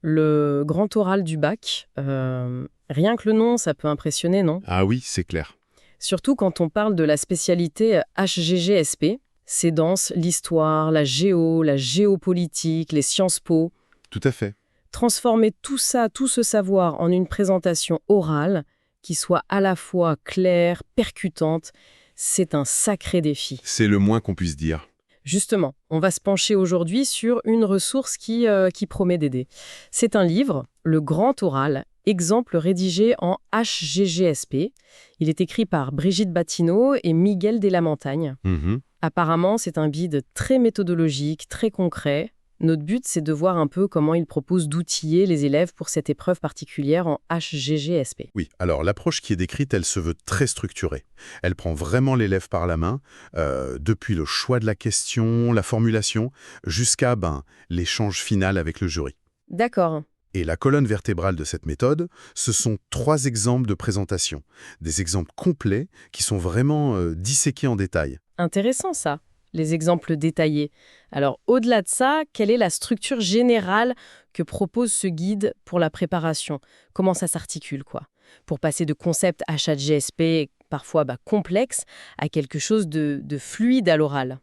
Le grand oral du bac, rien que le nom, ça peut impressionner, non? Ah oui, c'est clair. Surtout quand on parle de la spécialité HGGSP. C'est dense, l'histoire, la géo, la géopolitique, les sciences po. Tout à fait. Transformer tout ça, tout ce savoir en une présentation orale qui soit à la fois claire, percutante, c'est un sacré défi. C'est le moins qu'on puisse dire. Justement, on va se pencher aujourd'hui sur une ressource qui promet d'aider. C'est un livre, Le Grand Oral, exemple rédigé en HGGSP. Il est écrit par Brigitte Batineau et Miguel Delamontagne. Apparemment, c'est un guide très méthodologique, très concret. Notre but, c'est de voir un peu comment il propose d'outiller les élèves pour cette épreuve particulière en HGGSP. Oui, alors l'approche qui est décrite, elle se veut très structurée. Elle prend vraiment l'élève par la main, depuis le choix de la question, la formulation, jusqu'à l'échange final avec le jury. D'accord. Et la colonne vertébrale de cette méthode, ce sont 3 exemples de présentation. Des exemples complets qui sont vraiment disséqués en détail. Intéressant ça, les exemples détaillés. Alors, au-delà de ça, quelle est la structure générale que propose ce guide pour la préparation? Comment ça s'articule, quoi? Pour passer de concepts HGSP parfois complexes à quelque chose de fluide à l'oral.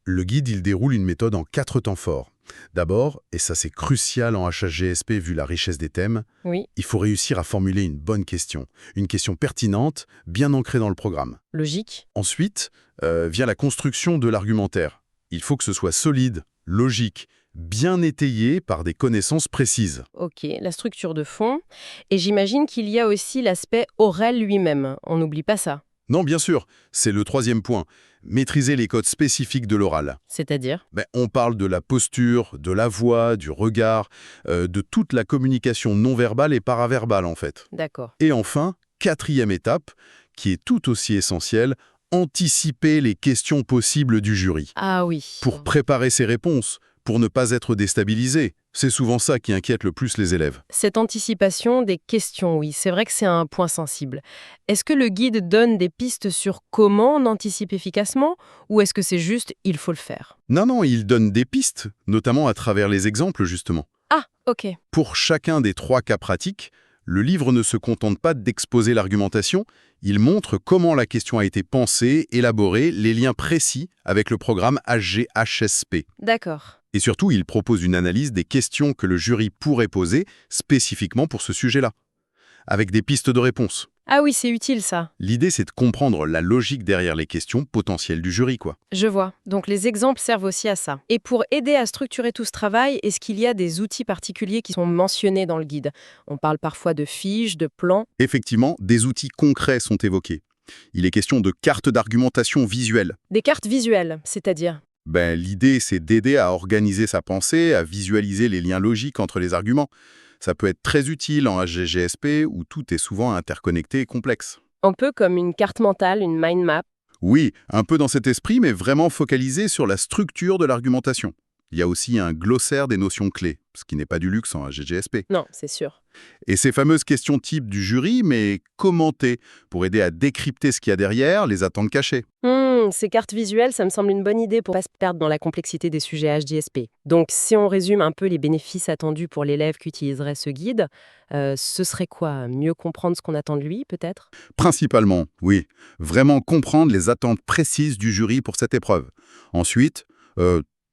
Le guide, il déroule une méthode en 4 temps forts. D'abord, et ça c'est crucial en HGSP vu la richesse des thèmes, Oui, il faut réussir à formuler une question pertinente, bien ancrée dans le programme. logique. Ensuite, vient la construction de l'argumentaire. Il faut que ce soit solide, logique, bien étayé par des connaissances précises. Ok, la structure de fond. Et j'imagine qu'il y a aussi l'aspect oral lui-même. On n'oublie pas ça. Non, bien sûr, c'est le 3e point. Maîtriser les codes spécifiques de l'oral. C'est-à-dire? On parle de la posture, de la voix, du regard, de toute la communication non verbale et paraverbale en fait. D'accord. Et enfin, 4e étape, qui est tout aussi essentielle, anticiper les questions possibles du jury. Ah oui. Pour préparer ses réponses, pour ne pas être déstabilisé. C'est souvent ça qui inquiète le plus les élèves. Cette anticipation des questions, oui, c'est vrai que c'est un point sensible. Est-ce que le guide donne des pistes sur comment on anticipe efficacement ou est-ce que c'est juste « il faut le faire » ? Non, il donne des pistes, notamment à travers les exemples justement. Ah, ok. Pour chacun des 3 cas pratiques, le livre ne se contente pas d'exposer l'argumentation, il montre comment la question a été pensée, élaborée, les liens précis avec le programme HGHSP. D'accord. Et surtout, il propose une analyse des questions que le jury pourrait poser spécifiquement pour ce sujet-là, avec des pistes de réponse. Ah oui, c'est utile ça. L'idée, c'est de comprendre la logique derrière les questions potentielles du jury, quoi. Je vois. Donc les exemples servent aussi à ça. Et pour aider à structurer tout ce travail, est-ce qu'il y a des outils particuliers qui sont mentionnés dans le guide? On parle parfois de fiches, de plans. Effectivement, des outils concrets sont évoqués. Il est question de cartes d'argumentation visuelles. Des cartes visuelles, c'est-à-dire? L'idée, c'est d'aider à organiser sa pensée, à visualiser les liens logiques entre les arguments. Ça peut être très utile en HGGSP où tout est souvent interconnecté et complexe. Un peu comme une carte mentale, une mind map. Oui, un peu dans cet esprit, mais vraiment focalisé sur la structure de l'argumentation. Il y a aussi un glossaire des notions clés, ce qui n'est pas du luxe en HGGSP. Non, c'est sûr. Et ces fameuses questions types du jury, mais commentées, pour aider à décrypter ce qu'il y a derrière, les attentes cachées. Ces cartes visuelles, ça me semble une bonne idée pour pas se perdre dans la complexité des sujets HDSP. Donc, si on résume un peu les bénéfices attendus pour l'élève qui utiliserait ce guide, ce serait quoi? Mieux comprendre ce qu'on attend de lui, peut-être? Principalement, oui. Vraiment comprendre les attentes précises du jury pour cette épreuve. Ensuite,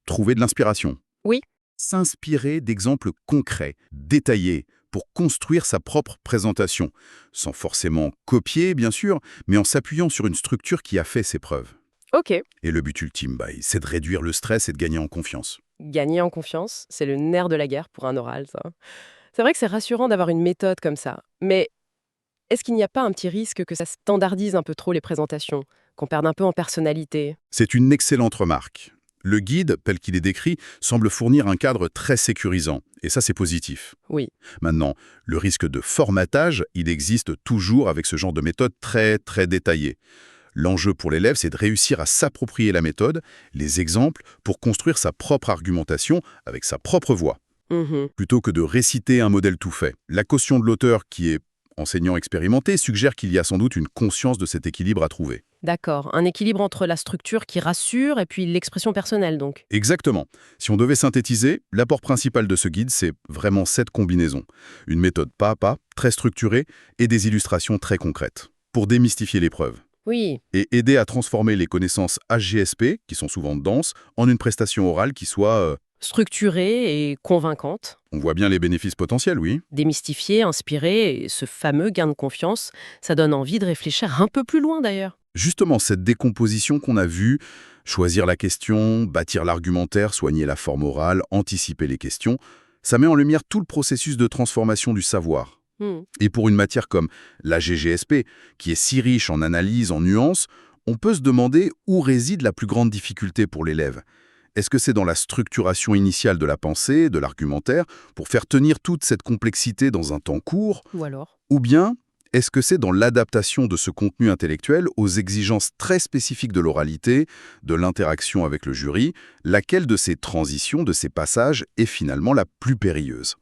trouver de l'inspiration. Oui. S'inspirer d'exemples concrets, détaillés, pour construire sa propre présentation, sans forcément copier, bien sûr, mais en s'appuyant sur une structure qui a fait ses preuves. Ok. Et le but ultime, c'est de réduire le stress et de gagner en confiance. Gagner en confiance, c'est le nerf de la guerre pour un oral, ça. C'est vrai que c'est rassurant d'avoir une méthode comme ça. Mais est-ce qu'il n'y a pas un petit risque que ça standardise un peu trop les présentations, qu'on perde un peu en personnalité? C'est une excellente remarque. Le guide, tel qu'il est décrit, semble fournir un cadre très sécurisant, et ça c'est positif. Oui. Maintenant, le risque de formatage, il existe toujours avec ce genre de méthode très détaillée. L'enjeu pour l'élève, c'est de réussir à s'approprier la méthode, les exemples, pour construire sa propre argumentation avec sa propre voix, plutôt que de réciter un modèle tout fait. La caution de l'auteur, qui est enseignant expérimenté, suggère qu'il y a sans doute une conscience de cet équilibre à trouver. D'accord, un équilibre entre la structure qui rassure et puis l'expression personnelle donc. Exactement. Si on devait synthétiser, l'apport principal de ce guide, c'est vraiment cette combinaison. Une méthode pas à pas, très structurée, et des illustrations très concrètes, pour démystifier l'épreuve. Oui, Et aider à transformer les connaissances HGSP, qui sont souvent denses, en une prestation orale qui soit... structurée et convaincante, on voit bien les bénéfices potentiels, oui. démystifiée, inspirée, et ce fameux gain de confiance, ça donne envie de réfléchir un peu plus loin d'ailleurs. Justement, cette décomposition qu'on a vue, choisir la question, bâtir l'argumentaire, soigner la forme orale, anticiper les questions, ça met en lumière tout le processus de transformation du savoir. Hmm. Et pour une matière comme la GGSP, qui est si riche en analyse, en nuances, on peut se demander où réside la plus grande difficulté pour l'élève. Est-ce que c'est dans la structuration initiale de la pensée, de l'argumentaire, pour faire tenir toute cette complexité dans un temps court, Ou alors? ou bien est-ce que c'est dans l'adaptation de ce contenu intellectuel aux exigences très spécifiques de l'oralité, de l'interaction avec le jury, laquelle de ces transitions, de ces passages est finalement la plus périlleuse?